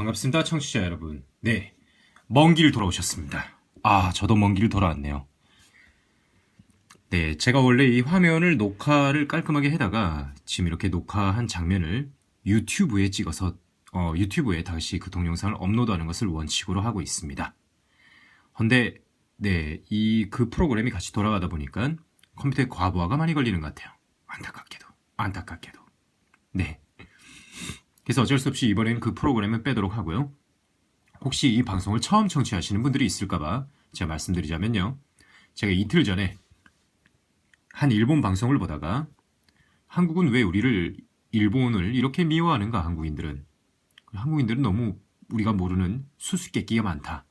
반갑습니다, 청취자 여러분. 네, 먼 길 돌아오셨습니다. 저도 먼 길 돌아왔네요. 네, 제가 원래 이 화면을 녹화를 깔끔하게 해다가 지금 이렇게 녹화한 장면을 유튜브에 찍어서 유튜브에 다시 그 동영상을 업로드하는 것을 원칙으로 하고 있습니다. 근데 네, 그 프로그램이 같이 돌아가다 보니까 컴퓨터에 과부하가 많이 걸리는 것 같아요. 안타깝게도. 네. 그래서 어쩔 수 없이 이번엔 그 프로그램은 빼도록 하고요. 혹시 이 방송을 처음 청취하시는 분들이 있을까봐 제가 말씀드리자면요. 제가 이틀 전에 한 일본 방송을 보다가 한국은 왜 일본을 이렇게 미워하는가, 한국인들은 너무 우리가 모르는 수수께끼가 많다.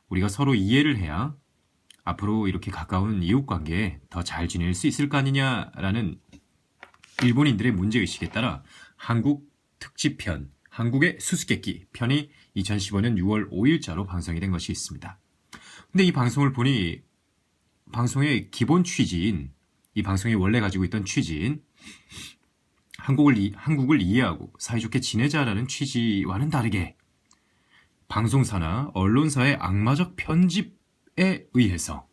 우리가 서로 이해를 해야 앞으로 이렇게 가까운 이웃관계에 더 잘 지낼 수 있을 거 아니냐라는 일본인들의 문제의식에 따라 한국 특집편, 한국의 수수께끼 편이 2015년 6월 5일자로 방송이 된 것이 있습니다. 근데 이 방송을 보니 방송의 기본 취지인, 이 방송이 원래 가지고 있던 취지인 한국을 이해하고 사이좋게 지내자라는 취지와는 다르게 방송사나 언론사의 악마적 편집에 의해서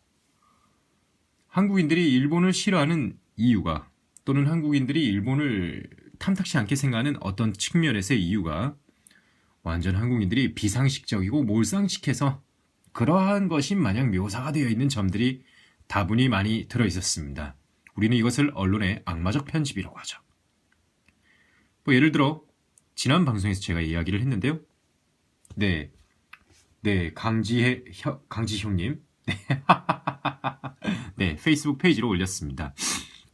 한국인들이 일본을 싫어하는 이유가, 또는 한국인들이 일본을 탐탁치 않게 생각하는 어떤 측면에서의 이유가 완전 한국인들이 비상식적이고 몰상식해서 그러한 것이 마냥 묘사가 되어 있는 점들이 다분히 많이 들어있었습니다. 우리는 이것을 언론의 악마적 편집이라고 하죠. 예를 들어 지난 방송에서 제가 이야기를 했는데요. 네, 강지형님, 네, 페이스북 페이지로 올렸습니다.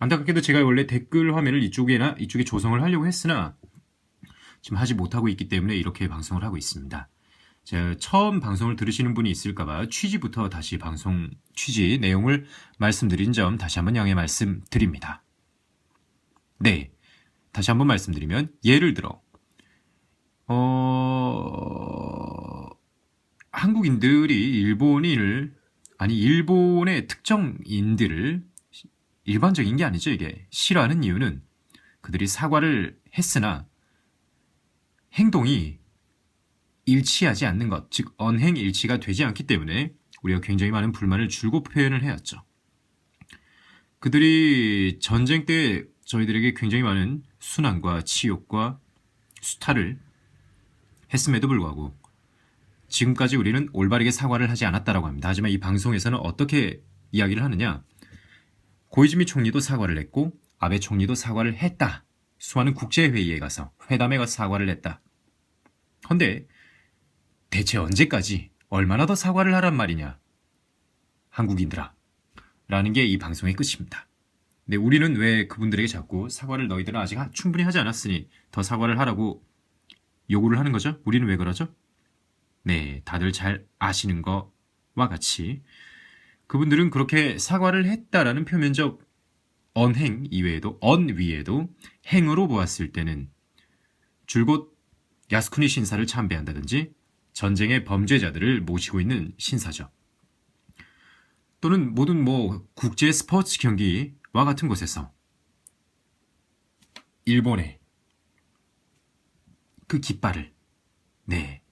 안타깝게도 제가 원래 댓글 화면을 이쪽에 조성을 하려고 했으나 지금 하지 못하고 있기 때문에 이렇게 방송을 하고 있습니다. 제가 처음 방송을 들으시는 분이 있을까봐 취지부터 다시 방송 취지 내용을 말씀드린 점 다시 한번 양해 말씀드립니다. 네, 다시 한번 말씀드리면 예를 들어 한국인들이 일본의 특정인들을, 일반적인 게 아니죠, 이게. 싫어하는 이유는 그들이 사과를 했으나 행동이 일치하지 않는 것, 즉 언행 일치가 되지 않기 때문에 우리가 굉장히 많은 불만을 줄곧 표현을 해왔죠. 그들이 전쟁 때 저희들에게 굉장히 많은 순환과 치욕과 수탈을 했음에도 불구하고 지금까지 우리는 올바르게 사과를 하지 않았다라고 합니다. 하지만 이 방송에서는 어떻게 이야기를 하느냐, 고이즈미 총리도 사과를 했고 아베 총리도 사과를 했다. 수많은 국제회의에 가서, 회담에 가서 사과를 했다. 근데 대체 언제까지 얼마나 더 사과를 하란 말이냐, 한국인들아, 라는 게 이 방송의 끝입니다. 근데 우리는 왜 그분들에게 자꾸 사과를 너희들은 아직 충분히 하지 않았으니 더 사과를 하라고 요구를 하는 거죠? 우리는 왜 그러죠? 네, 다들 잘 아시는 것과 같이 그분들은 그렇게 사과를 했다라는 표면적 언행 이외에도, 위에도 행으로 보았을 때는 줄곧 야스쿠니 신사를 참배한다든지 전쟁의 범죄자들을 모시고 있는 신사죠. 또는 모든 국제 스포츠 경기와 같은 곳에서 일본의 그 깃발을, 네,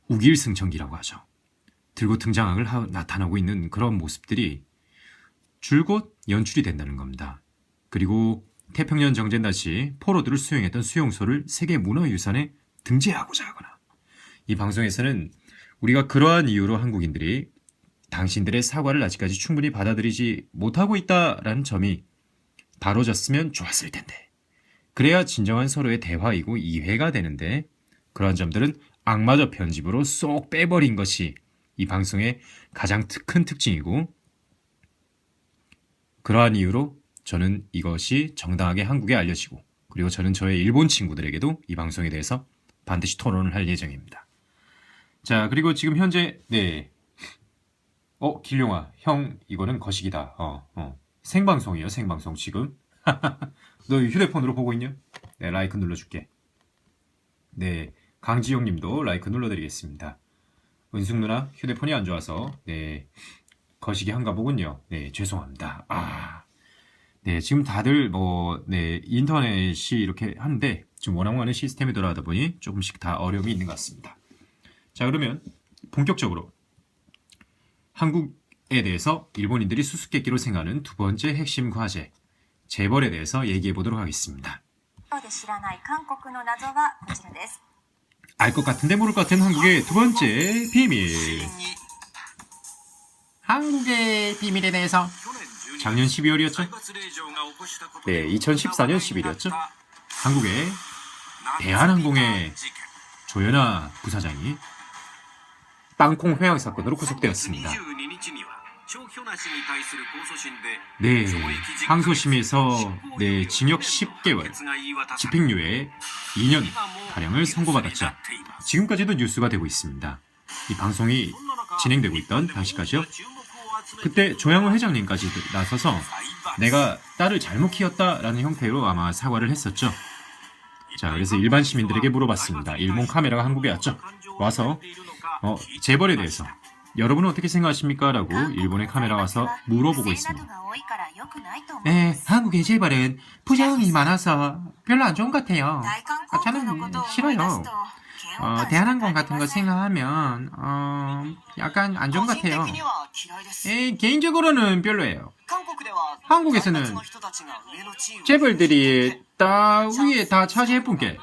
우길승천기라고 하죠. 들고 등장을 나타나고 있는 그런 모습들이 줄곧 연출이 된다는 겁니다. 그리고 태평양 정전 당시 포로들을 수용했던 수용소를 세계문화유산에 등재하고자 하거나, 이 방송에서는 우리가 그러한 이유로 한국인들이 당신들의 사과를 아직까지 충분히 받아들이지 못하고 있다라는 점이 다뤄졌으면 좋았을 텐데, 그래야 진정한 서로의 대화이고 이해가 되는데 그러한 점들은 악마적 편집으로 쏙 빼버린 것이 이 방송의 가장 큰 특징이고, 그러한 이유로 저는 이것이 정당하게 한국에 알려지고, 그리고 저는 저의 일본 친구들에게도 이 방송에 대해서 반드시 토론을 할 예정입니다. 자, 그리고 지금 현재 길룡아, 형 이거는 거식이다. 생방송이에요, 생방송 지금. 너 휴대폰으로 보고 있냐? 네, 라이크 눌러줄게. 네, 강지용님도 라이크 눌러드리겠습니다. 은숙 누나 휴대폰이 안 좋아서 네, 거시기 한가 보군요. 네, 죄송합니다. 네, 지금 다들 인터넷이 이렇게 하는데 지금 워낙 많은 시스템이 돌아가다 보니 조금씩 다 어려움이 있는 것 같습니다. 자, 그러면 본격적으로 한국에 대해서 일본인들이 수수께끼로 생각하는 두 번째 핵심 과제, 재벌에 대해서 얘기해 보도록 하겠습니다. 알 것 같은데 모를 것 같은 한국의 두 번째 비밀. 한국의 비밀에 대해서 작년 12월이었죠? 네, 2014년 10일이었죠? 한국의 대한항공의 조현아 부사장이 땅콩 회항 사건으로 구속되었습니다. 네, 항소심에서 징역 10개월, 집행유예 2년 가량을 선고받았죠. 지금까지도 뉴스가 되고 있습니다. 이 방송이 진행되고 있던 당시까지요. 그때 조양호 회장님까지 나서서 내가 딸을 잘못 키웠다라는 형태로 아마 사과를 했었죠. 자, 그래서 일반 시민들에게 물어봤습니다. 일본 카메라가 한국에 왔죠. 와서 재벌에 대해서 여러분은 어떻게 생각하십니까? 라고 일본의 카메라 와서 물어보고 있습니다. 네, 한국의 재벌은 부정이 많아서 별로 안 좋은 것 같아요. 저는 싫어요. 대한항공 같은 거 생각하면 약간 안 좋은 것 같아요. 개인적으로는 별로예요. 한국에서는 재벌들이 다 위에 다 차지해본 게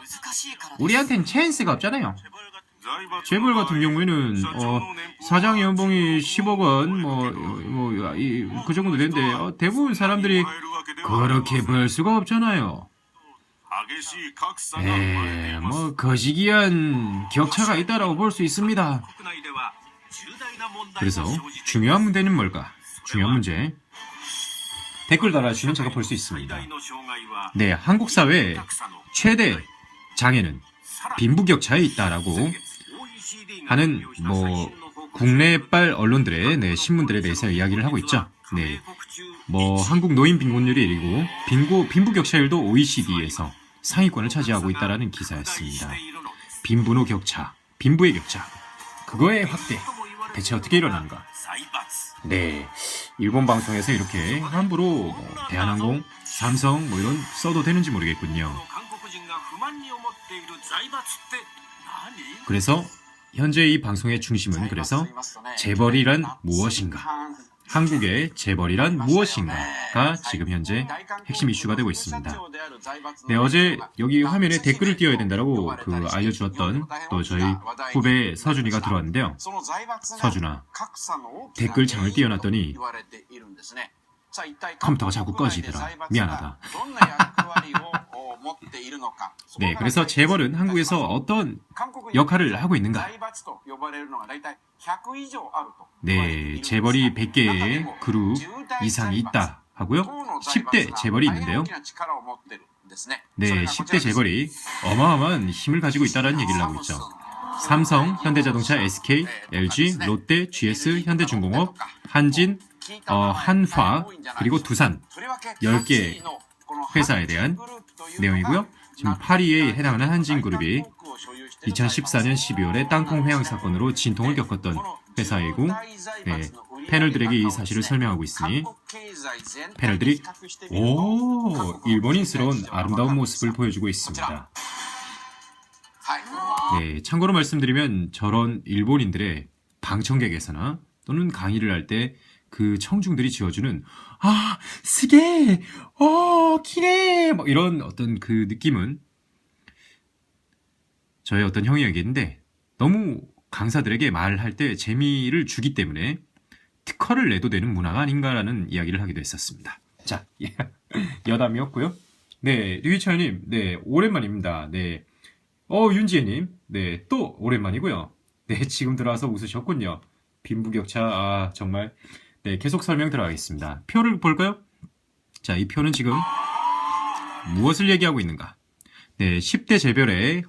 우리한텐 찬스가 없잖아요. 재벌 같은 경우에는 사장 연봉이 10억 원, 그 정도 되는데 대부분 사람들이 그렇게 벌 수가 없잖아요. 거시기한 격차가 있다라고 볼 수 있습니다. 그래서 중요한 문제는 뭘까? 중요한 문제. 댓글 달아주시면 제가 볼 수 있습니다. 네, 한국 사회의 최대 장애는 빈부격차에 있다라고 하는 국내발 언론들의 신문들에 대해서 이야기를 하고 있죠. 네, 한국 노인 빈곤율이 1위고 빈부격차율도 OECD에서 상위권을 차지하고 있다라는 기사였습니다. 빈부노 격차, 빈부의 격차, 그거의 확대, 대체 어떻게 일어나는가? 네, 일본 방송에서 이렇게 함부로 대한항공, 삼성 이런 써도 되는지 모르겠군요. 그래서 현재 이 방송의 중심은 그래서 재벌이란 무엇인가? 한국의 재벌이란 무엇인가가 지금 현재 핵심 이슈가 되고 있습니다. 네, 어제 여기 화면에 댓글을 띄워야 된다고 알려주었던 또 저희 후배 서준이가 들어왔는데요. 서준아, 댓글창을 띄워놨더니 컴퓨터가 자꾸 꺼지더라. 미안하다. 네, 그래서 재벌은 한국에서 어떤 역할을 하고 있는가? 네, 재벌이 100개의 그룹 이상이 있다 하고요. 10대 재벌이 있는데요. 네, 10대 재벌이 어마어마한 힘을 가지고 있다는 얘기를 하고 있죠. 삼성, 현대자동차, SK, LG, 롯데, GS, 현대중공업, 한진, 한화, 그리고 두산 10개 회사에 대한 내용이고요. 지금 8위에 해당하는 한진그룹이 2014년 12월에 땅콩 회항 사건으로 진통을 겪었던 회사이고, 네, 패널들에게 이 사실을 설명하고 있으니 패널들이 일본인스러운 아름다운 모습을 보여주고 있습니다. 네, 참고로 말씀드리면 저런 일본인들의 방청객에서나 또는 강의를 할 때 그 청중들이 지어주는 스게, 기래 이런 어떤 그 느낌은 저의 어떤 형이 얘기했는데 너무 강사들에게 말할 때 재미를 주기 때문에 특허를 내도 되는 문화가 아닌가라는 이야기를 하기도 했었습니다. 자, 여담이었고요. 네, 류희철님, 네, 오랜만입니다. 네, 윤지혜님, 네, 또 오랜만이고요. 네, 지금 들어와서 웃으셨군요. 빈부격차, 정말. 네, 계속 설명 들어가겠습니다. 표를 볼까요? 자, 이 표는 지금 무엇을 얘기하고 있는가? 네, 10대 재벌의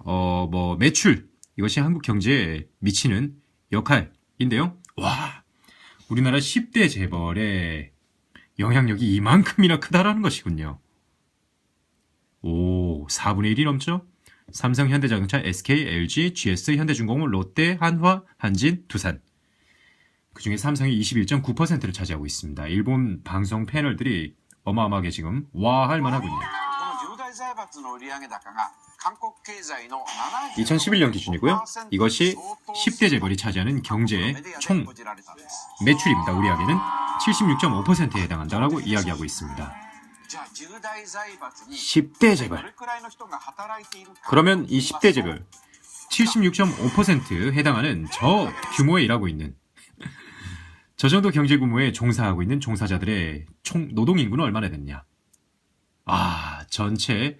매출, 이것이 한국 경제에 미치는 역할인데요. 와, 우리나라 10대 재벌의 영향력이 이만큼이나 크다라는 것이군요. 4분의 1이 넘죠? 삼성, 현대자동차, SK, LG, GS, 현대중공업, 롯데, 한화, 한진, 두산. 그중에 삼성이 21.9%를 차지하고 있습니다. 일본 방송 패널들이 어마어마하게 지금 와할 만하군요. 2011년 기준이고요. 이것이 10대 재벌이 차지하는 경제의 총 매출입니다. 우리에게는 76.5%에 해당한다고 이야기하고 있습니다. 10대 재벌. 그러면 이 10대 재벌 76.5% 해당하는 저 규모에 일하고 있는 저 정도 경제 규모에 종사하고 있는 종사자들의 총 노동인구는 얼마나 됐냐? 전체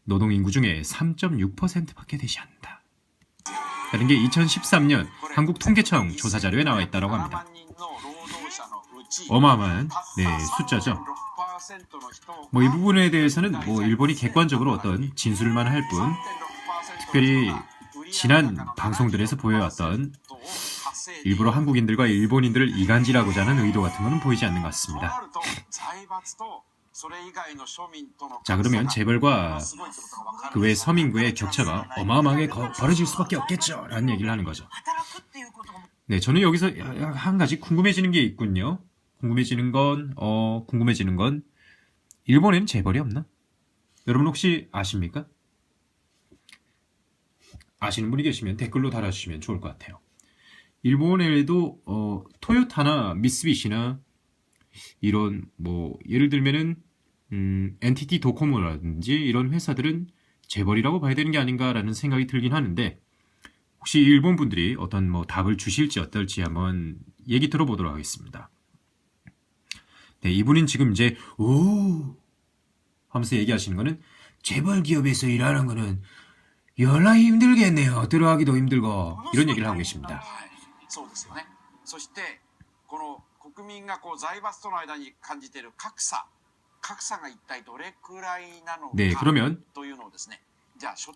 노동인구 중에 3.6%밖에 되지 않는다. 다른 게 2013년 한국통계청 조사 자료에 나와 있다고 합니다. 어마어마한 숫자죠. 이 부분에 대해서는 일본이 객관적으로 어떤 진술만 할 뿐, 특별히 지난 방송들에서 보여왔던 일부러 한국인들과 일본인들을 이간질하고자 하는 의도 같은 것은 보이지 않는 것 같습니다. 자, 그러면 재벌과 그 외 서민구의 격차가 어마어마하게 벌어질 수밖에 없겠죠 라는 얘기를 하는 거죠. 네, 저는 여기서 한 가지 궁금해지는 게 있군요. 궁금해지는 건 일본에는 재벌이 없나? 여러분 혹시 아십니까? 아시는 분이 계시면 댓글로 달아주시면 좋을 것 같아요. 일본에도 토요타나 미쓰비시나 이런 예를 들면은 NTT 도코모라든지 이런 회사들은 재벌이라고 봐야 되는 게 아닌가라는 생각이 들긴 하는데, 혹시 일본 분들이 어떤 답을 주실지 어떨지 한번 얘기 들어보도록 하겠습니다. 네, 이분은 지금 이제 하면서 얘기하시는 거는 재벌 기업에서 일하는 거는 연락 힘들겠네요. 들어가기도 힘들고 이런 얘기를 하고 계십니다. 네, 그러면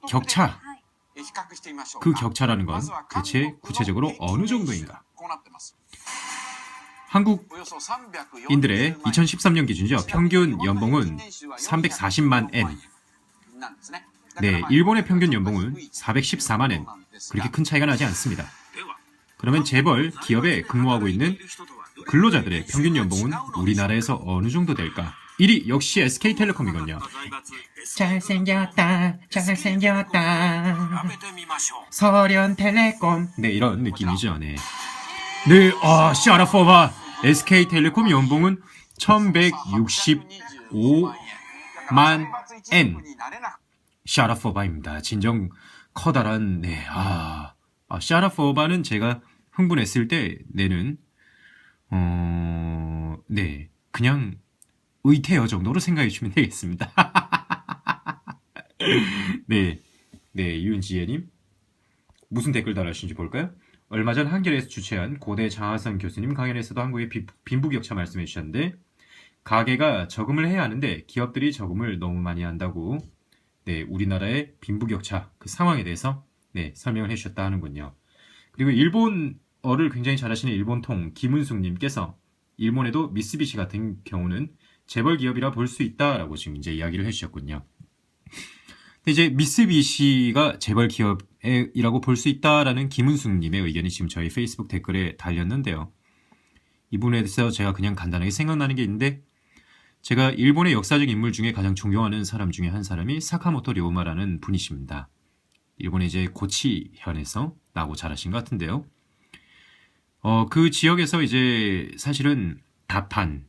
격차, 그 격차라는 건 대체 구체적으로 어느 정도인가? 한국인들의 2013년 기준이죠. 평균 연봉은 340만 엔. 네, 일본의 평균 연봉은 414만 엔. 그렇게 큰 차이가 나지 않습니다. 그러면 재벌 기업에 근무하고 있는 근로자들의 평균 연봉은 우리나라에서 어느 정도 될까? 1위 역시 SK텔레콤이군요. 잘생겼다 서련텔레콤. 네, 이런 느낌이죠. 네, 샤라포바 SK텔레콤 연봉은 1165만 엔. 샤라포바입니다. 진정 커다란 샤라포바는 제가 흥분했을 때 내는 그냥 의태어 정도로 생각해 주시면 되겠습니다. 네, 유은지혜님 무슨 댓글 달아주신지 볼까요? 얼마 전 한겨레에서 주최한 고대 장하성 교수님 강연에서도 한국의 빈부격차 말씀해 주셨는데, 가계가 저금을 해야 하는데 기업들이 저금을 너무 많이 한다고 우리나라의 빈부격차 그 상황에 대해서 설명을 해주셨다 하는군요. 그리고 일본어를 굉장히 잘하시는 일본통 김은숙님께서 일본에도 미쓰비시 같은 경우는 재벌 기업이라 볼 수 있다라고 지금 이제 이야기를 해주셨군요. 근데 이제 미쓰비시가 재벌 기업이라고 볼 수 있다라는 김은숙님의 의견이 지금 저희 페이스북 댓글에 달렸는데요. 이 부분에 대해서 제가 그냥 간단하게 생각나는 게 있는데, 제가 일본의 역사적 인물 중에 가장 존경하는 사람 중에 한 사람이 사카모토 료마라는 분이십니다. 일본의 이제 고치현에서 나고 자라신 것 같은데요. 그 지역에서 이제 사실은 다판,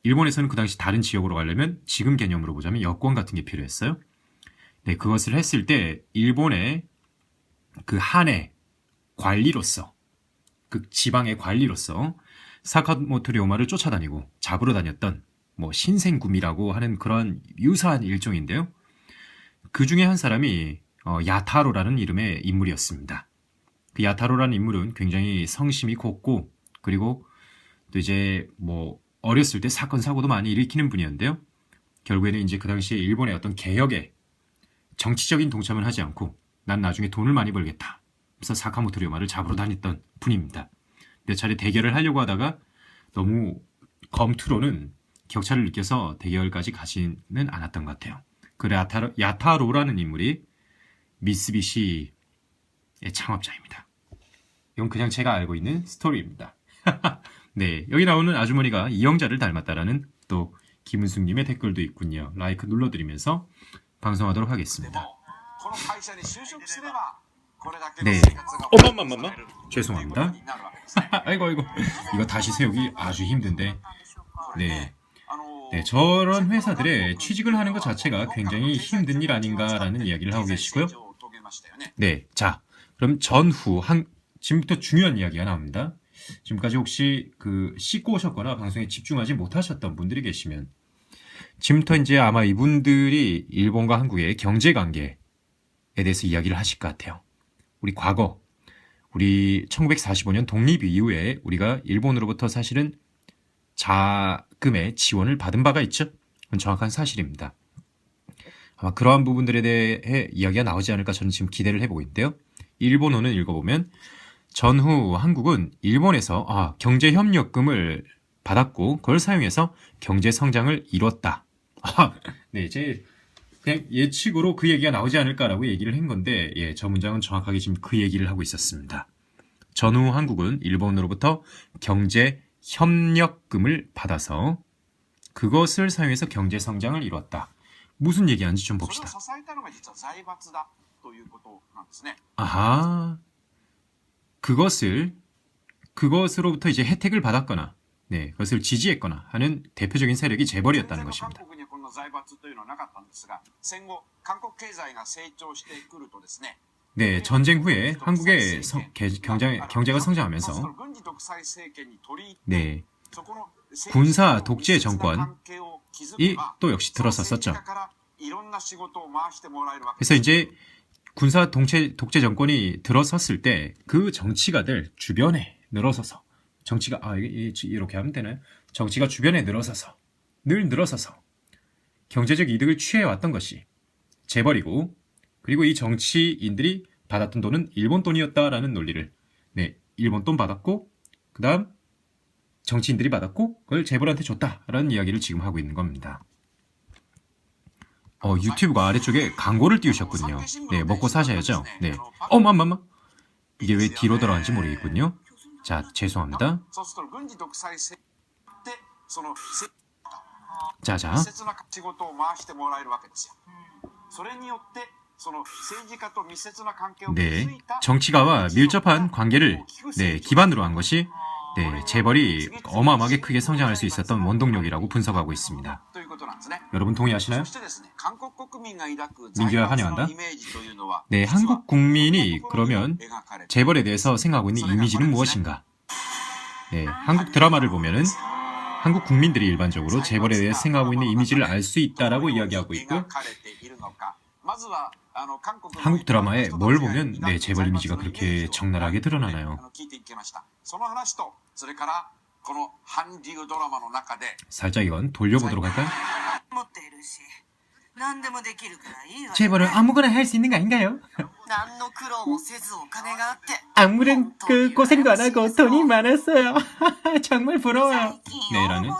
일본에서는 그 당시 다른 지역으로 가려면 지금 개념으로 보자면 여권 같은 게 필요했어요. 네, 그것을 했을 때 일본의 그 한의 관리로서, 그 지방의 관리로서 사카모토 료마를 쫓아다니고 잡으러 다녔던 신생구미라고 하는 그런 유사한 일종인데요. 그 중에 한 사람이 야타로라는 이름의 인물이었습니다. 그 야타로라는 인물은 굉장히 성심이 곱고, 그리고 또 이제 어렸을 때 사건 사고도 많이 일으키는 분이었는데요. 결국에는 이제 그 당시에 일본의 어떤 개혁에 정치적인 동참을 하지 않고 난 나중에 돈을 많이 벌겠다, 그래서 사카모토 료마를 잡으러 다녔던 분입니다. 몇 차례 대결을 하려고 하다가 너무 검투로는 격차를 느껴서 대결까지 가지는 않았던 것 같아요. 그 야타로라는 인물이 미쓰비시의 창업자입니다. 이건 그냥 제가 알고 있는 스토리입니다. 네, 여기 나오는 아주머니가 이영자를 닮았다라는 또 김은숙님의 댓글도 있군요. 라이크 눌러드리면서 방송하도록 하겠습니다. 네. 엄마맘마마 죄송합니다. 아이고 이거 다시 세우기 아주 힘든데. 네. 네, 저런 회사들의 취직을 하는 것 자체가 굉장히 힘든 일 아닌가라는 이야기를 하고 계시고요. 네, 자, 그럼 전후 지금부터 중요한 이야기가 나옵니다. 지금까지 혹시 씻고 오셨거나 방송에 집중하지 못하셨던 분들이 계시면 지금부터 이제 아마 이분들이 일본과 한국의 경제 관계에 대해서 이야기를 하실 것 같아요. 우리 과거, 우리 1945년 독립 이후에 우리가 일본으로부터 사실은 자금의 지원을 받은 바가 있죠. 그건 정확한 사실입니다. 아마 그러한 부분들에 대해 이야기가 나오지 않을까 저는 지금 기대를 해보고 있는데요. 일본어는 읽어보면 전후 한국은 일본에서 경제협력금을 받았고 그걸 사용해서 경제성장을 이뤘다. 네, 이제 그냥 예측으로 그 얘기가 나오지 않을까라고 얘기를 한 건데 저 문장은 정확하게 지금 그 얘기를 하고 있었습니다. 전후 한국은 일본으로부터 경제협력금을 받아서 그것을 사용해서 경제성장을 이뤘다. 무슨 얘기하는지 좀 봅시다. 아하, 그것으로부터 이제 혜택을 받았거나, 네, 그것을 지지했거나 하는 대표적인 세력이 재벌이었다는 것입니다. 네, 전쟁 후에 한국의 경제가 성장하면서, 네, 군사 독재 정권이 또 역시 들어섰었죠. 그래서 이제 군사 독재 정권이 들어섰을 때 그 정치가들 주변에 늘어서서 정치가 이렇게 하면 되나요? 정치가 주변에 늘어서서 경제적 이득을 취해왔던 것이 재벌이고 그리고 이 정치인들이 받았던 돈은 일본 돈이었다라는 논리를 일본 돈 받았고 그 다음 정치인들이 받았고 그걸 재벌한테 줬다라는 이야기를 지금 하고 있는 겁니다. 유튜브가 아래쪽에 광고를 띄우셨군요. 네, 먹고 사셔야죠. 네. 맘마마. 이게 왜 뒤로 들어간지 모르겠군요. 자, 죄송합니다. 자자. 네, 정치가와 밀접한 관계를 기반으로 한 것이 재벌이 어마어마하게 크게 성장할 수 있었던 원동력이라고 분석하고 있습니다. 여러분 동의하시나요? 민규야 환영한다. 네, 한국 국민이 그러면 재벌에 대해서 생각하고 있는 이미지는 무엇인가? 네, 한국 드라마를 보면은 한국 국민들이 일반적으로 재벌에 대해서 생각하고 있는 이미지를 알 수 있다라고 이야기하고 있고 한국 드라마에 뭘 보면 재벌 이미지가 그렇게 적나라하게 드러나나요? 살짝 이건 돌려보도록 할까요? 재벌은 아무거나 할 수 있는 거 아닌가요? 아무런 고생도 안 하고 돈이 많았어요. 정말 부러워요. 네라는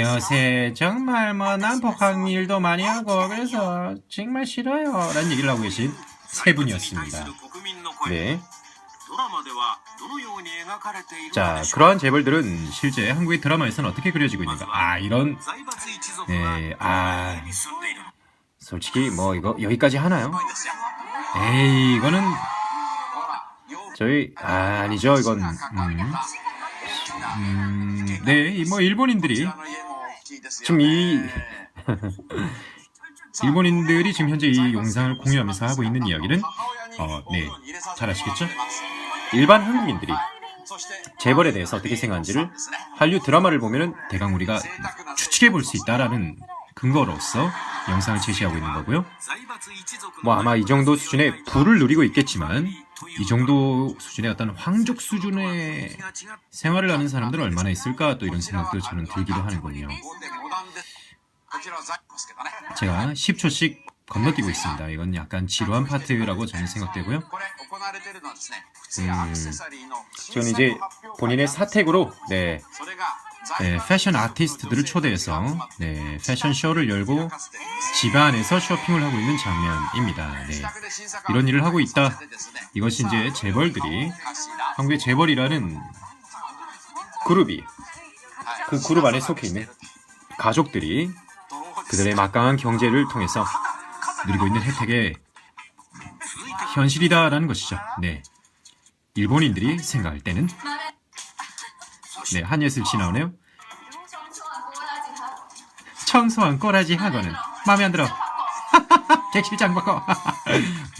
요새 정말 난폭한 일도 많이 하고 그래서 정말 싫어요 라는 얘기를 하고 계신 세 분이었습니다. 네. 자, 그러한 재벌들은 실제 한국의 드라마에서는 어떻게 그려지고 있는가? 이런 솔직히 이거 여기까지 하나요? 이거는 저희 아니죠. 이건 네, 일본인들이 지금 일본인들이 지금 현재 이 영상을 공유하면서 하고 있는 이야기는 잘 아시겠죠? 일반 한국인들이 재벌에 대해서 어떻게 생각하는지를 한류 드라마를 보면은 대강 우리가 추측해 볼 수 있다라는 근거로서 영상을 제시하고 있는 거고요. 아마 이 정도 수준의 부를 누리고 있겠지만 이 정도 수준의 어떤 황족 수준의 생활을 하는 사람들은 얼마나 있을까 또 이런 생각도 저는 들기도 하는군요. 제가 10초씩 건너뛰고 있습니다. 이건 약간 지루한 파트라고 저는 생각되고요. 저는 이제 본인의 사택으로 패션 아티스트들을 초대해서 패션쇼를 열고 집 안에서 쇼핑을 하고 있는 장면입니다. 이런 일을 하고 있다. 이것이 이제 재벌들이 한국의 재벌이라는 그룹이 그 그룹 안에 속해 있는 가족들이 그들의 막강한 경제를 통해서 누리고 있는 혜택의 현실이다라는 것이죠. 네. 일본인들이 생각할 때는 네, 한예슬 씨 나오네요. 청소한 꼬라지 학원은 마음에 안 들어. 객실장 바꿔.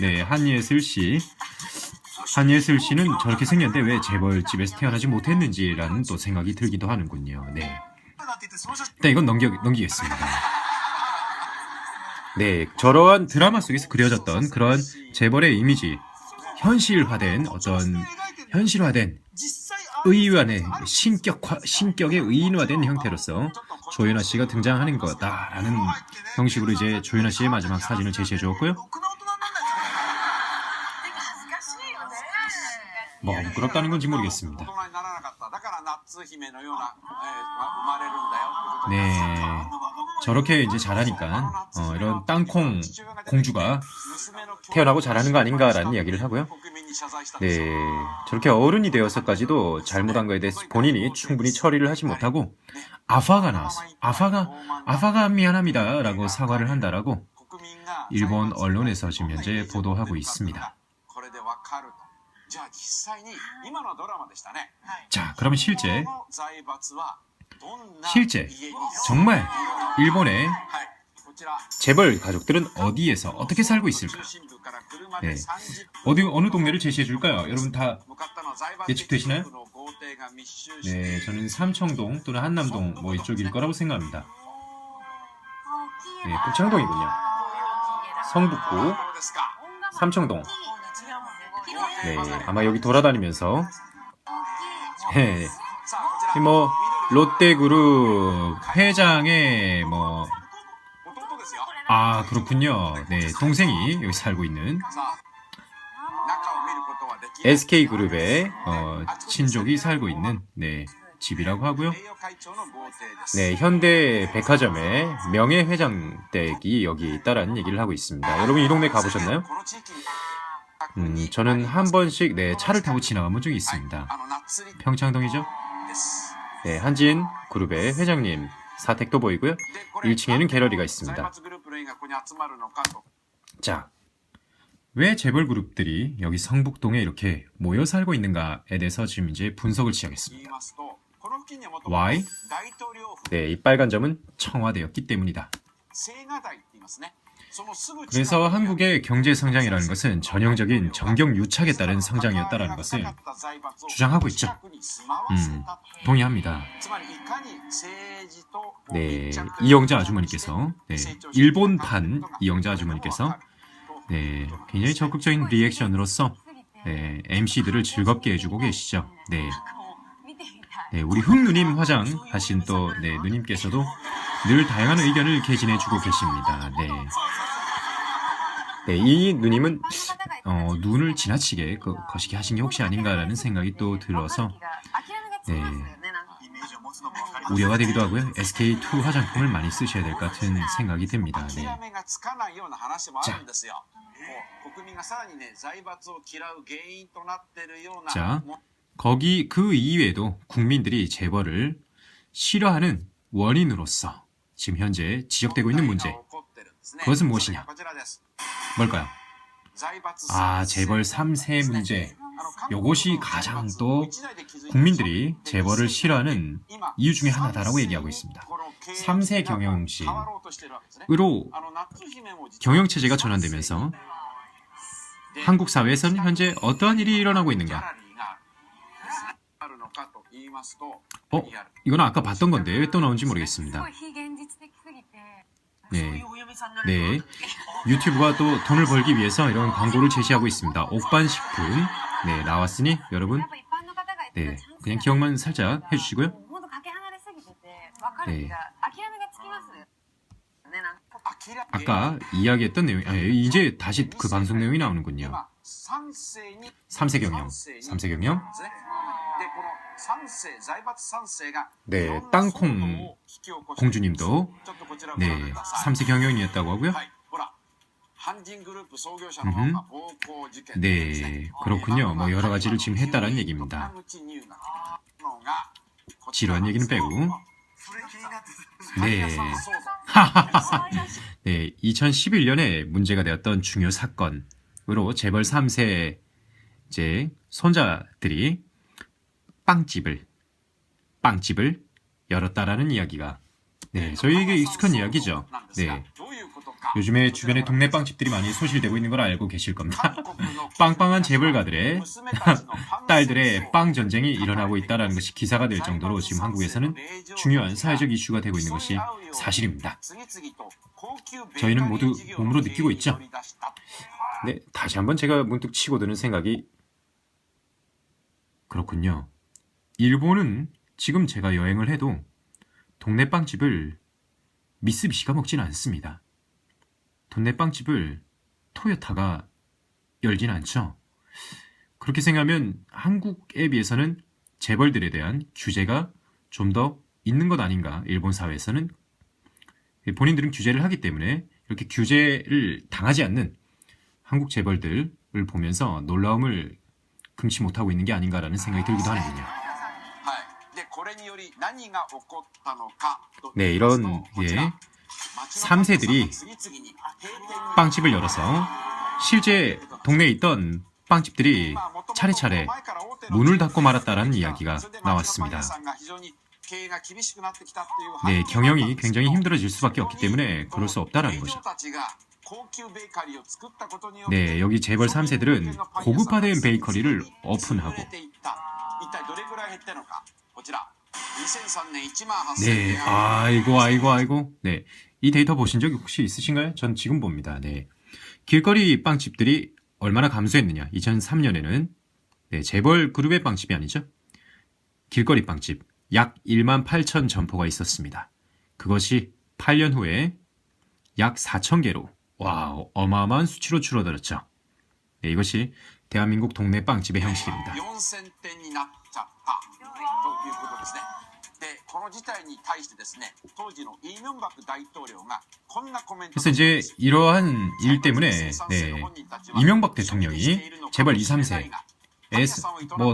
네, 한예슬 씨. 한예슬 씨는 저렇게 생겼는데 왜 재벌집에서 태어나지 못했는지라는 또 생각이 들기도 하는군요. 네. 일단 이건 넘기겠습니다. 네, 저러한 드라마 속에서 그려졌던 그런 재벌의 이미지, 현실화된 의인화된 신격의 의인화된 형태로서 조연아 씨가 등장하는 거다라는 형식으로 이제 조연아 씨의 마지막 사진을 제시해 주었고요. 뭐 부끄럽다는 건지 모르겠습니다. 네, 저렇게 이제 잘하니까 이런 땅콩 공주가 태어나고 잘하는 거 아닌가라는 이야기를 하고요. 네, 저렇게 어른이 되어서까지도 잘못한 거에 대해서 본인이 충분히 처리를 하지 못하고 아파가 나왔어요. 아파가 미안합니다 라고 사과를 한다라고 일본 언론에서 지금 현재 보도하고 있습니다. 자, 그러면 실제 정말 일본의 재벌 가족들은 어디에서 어떻게 살고 있을까? 네. 어느 동네를 제시해 줄까요? 여러분 다 예측되시나요? 네, 저는 삼청동 또는 한남동 뭐 이쪽일 거라고 생각합니다. 네, 북창동이군요. 성북구 삼청동. 네, 아마 여기 돌아다니면서 네, 뭐 롯데그룹 회장의 뭐 그렇군요. 네, 동생이 여기 살고 있는 SK그룹의 친족이 살고 있는 네, 집이라고 하고요. 네, 현대백화점의 명예회장 댁이 여기 있다라는 얘기를 하고 있습니다. 여러분 이 동네 가보셨나요? 저는 한 번씩 네, 차를 타고 지나간 본 적이 있습니다. 평창동이죠? 네, 한진 그룹의 회장님 사택도 보이고요. 1층에는 갤러리가 있습니다. 자, 왜 재벌 그룹들이 여기 성북동에 이렇게 모여 살고 있는가에 대해서 지금 이제 분석을 시작했습니다. Why? 네, 이 빨간 점은 청와대였기 때문이다. 그래서 한국의 경제 성장이라는 것은 전형적인 정경유착에 따른 성장이었다라는 것을 주장하고 있죠. 동의합니다. 네, 이영자 아주머니께서 일본판 이영자 아주머니께서 굉장히 적극적인 리액션으로서 MC들을 즐겁게 해주고 계시죠. 우리 흑누님 화장하신 또 누님께서도 늘 다양한 의견을 개진해주고 계십니다. 이 누님은 눈을 지나치게 거시기 하신 게 혹시 아닌가라는 생각이 또 들어서 우려가 되기도 하고요. SK2 화장품을 많이 쓰셔야 될 것 같은 생각이 듭니다. 자, 거기 그 이외에도 국민들이 재벌을 싫어하는 원인으로서 지금 현재 지적되고 있는 문제, 그것은 무엇이냐? 뭘까요? 재벌 3세 문제. 이것이 가장 또 국민들이 재벌을 싫어하는 이유 중에 하나다라고 얘기하고 있습니다. 3세 경영진으로 경영체제가 전환되면서 한국 사회에서는 현재 어떠한 일이 일어나고 있는가? 이건 아까 봤던 건데 왜 또 나온지 모르겠습니다. 네, 유튜브가 또 돈을 벌기 위해서 이런 광고를 제시하고 있습니다. 옥반식품 나왔으니 여러분 그냥 기억만 살짝 해주시고요. 아까 이야기했던 내용, 이제 다시 그 방송 내용이 나오는군요. 3세 경영. 땅콩 공주님도 3세 경영이었다고 하고요. 그렇군요. 뭐 여러 가지를 지금 했다라는 얘기입니다. 지루한 얘기는 빼고. 네. 네, 2011년에 문제가 되었던 중요 사건으로 재벌 3세 이제 손자들이 빵집을 열었다라는 이야기가 네, 저희에게 익숙한 이야기죠. 네. 요즘에 주변에 동네 빵집들이 많이 소실되고 있는 걸 알고 계실 겁니다. 빵빵한 재벌가들의 딸들의 빵 전쟁이 일어나고 있다는 것이 기사가 될 정도로 지금 한국에서는 중요한 사회적 이슈가 되고 있는 것이 사실입니다. 저희는 모두 몸으로 느끼고 있죠. 네, 다시 한번 제가 문득 치고 드는 생각이 그렇군요. 일본은 지금 제가 여행을 해도 동네 빵집을 미쓰비시가 먹지는 않습니다. 동네 빵집을 토요타가 열진 않죠. 그렇게 생각하면 한국에 비해서는 재벌들에 대한 규제가 좀 더 있는 것 아닌가. 일본 사회에서는 본인들은 규제를 하기 때문에 이렇게 규제를 당하지 않는 한국 재벌들을 보면서 놀라움을 금치 못하고 있는 게 아닌가라는 생각이 들기도 하는군요. 네, 이런 3세들이 빵집을 열어서 실제 동네에 있던 빵집들이 차례차례 문을 닫고 말았다라는 이야기가 나왔습니다. 네, 경영이 굉장히 힘들어질 수밖에 없기 때문에 그럴 수 없다라는 거죠. 네, 여기 재벌 3세들은 고급화된 베이커리를 오픈하고 네, 아이고. 네, 이 데이터 보신 적 혹시 있으신가요? 전 지금 봅니다. 네, 길거리 빵집들이 얼마나 감소했느냐. 2003년에는 네, 재벌 그룹의 빵집이 아니죠. 길거리 빵집 약 1만 8천 점포가 있었습니다. 그것이 8년 후에 약 4천 개로 와, 어마어마한 수치로 줄어들었죠. 네, 이것이 대한민국 동네 빵집의 형식입니다. 그래서 이제 이러한 일 때문에 네, 이명박 대통령이 재벌 2, 3세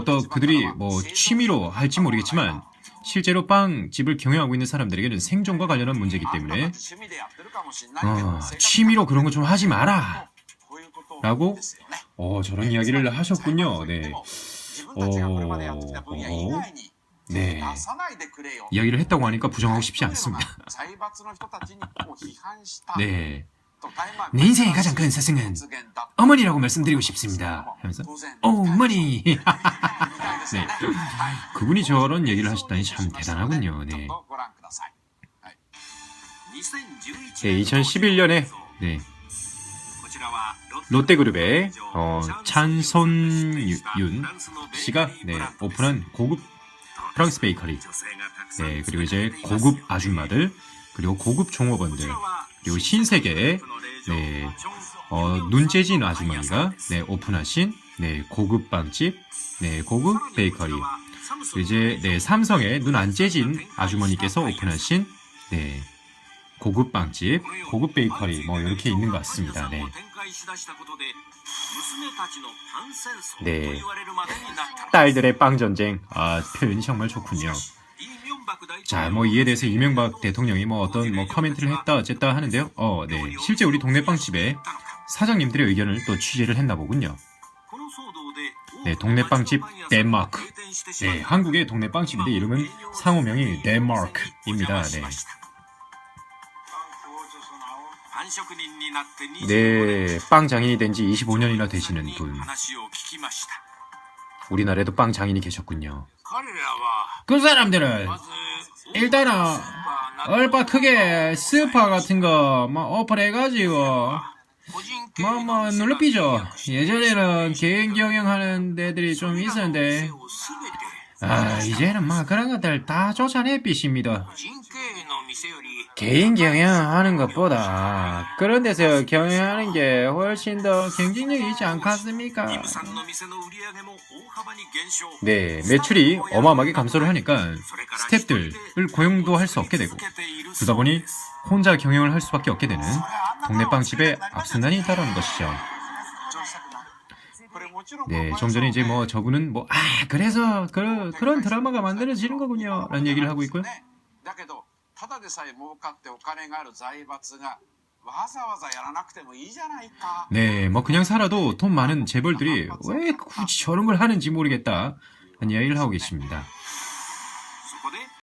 또 그들이 취미로 할지 모르겠지만 실제로 빵집을 경영하고 있는 사람들에게는 생존과 관련한 문제이기 때문에 취미로 그런 거 좀 하지 마라 라고 저런 이야기를 하셨군요. 네. 네. 이야기를 했다고 하니까 부정하고 싶지 않습니다. 네. 내 인생의 가장 큰 스승은 어머니라고 말씀드리고 싶습니다. 하면서 어머니. 네. 그분이 저런 얘기를 하셨다니 참 대단하군요. 네. 네, 2011년에 네. 롯데그룹의 찬손윤 씨가 네, 오픈한 고급 프랑스 베이커리, 네, 그리고 이제 고급 아줌마들, 그리고 고급 종업원들, 그리고 신세계의 네, 눈재진 아주머니가 네, 오픈하신 네, 고급 빵집, 네, 고급 베이커리, 이제 네, 삼성의 눈 안 재진 아주머니께서 오픈하신 네, 고급 빵집, 고급 베이커리 이렇게 있는 것 같습니다. 네. 네. 딸들의 빵 전쟁. 표현이 정말 좋군요. 자, 이에 대해서 이명박 대통령이 어떤 커멘트를 했다 어쨌다 하는데요. 네. 실제 우리 동네 빵집에 사장님들의 의견을 또 취재를 했나 보군요. 네, 동네 빵집 덴마크. 네, 한국의 동네 빵집인데 이름은 상호명이 덴마크입니다. 네. 네, 빵 장인이 된 지 25년이나 되시는 분. 우리나라에도 빵 장인이 계셨군요. 그 사람들은 일단은 얼빠 크게 스파 같은 거 오픈해가지고 눈높이죠. 예전에는 개인 경영하는 데들이 좀 있었는데 이제는 그런 것들 다 쫓아내 삐십니다. 개인 경영하는 것보다 그런 데서 경영하는 게 훨씬 더 경쟁력이 있지 않겠습니까? 네, 매출이 어마어마하게 감소를 하니까 스태프들을 고용도 할 수 없게 되고 그러다 보니 혼자 경영을 할 수밖에 없게 되는 동네 빵집의 악순환이 있다는 것이죠. 네, 좀 전에 이제 저분은 그래서 그런 드라마가 만들어지는 거군요 라는 얘기를 하고 있고요. だけどただでさえ儲かってお金がある財閥がわざわざやらなくてもいいじゃないか. 네, 뭐 그냥 살아도 돈 많은 재벌들이 왜 굳이 저런 걸 하는지 모르겠다. 한 이야기를 하고 계십니다.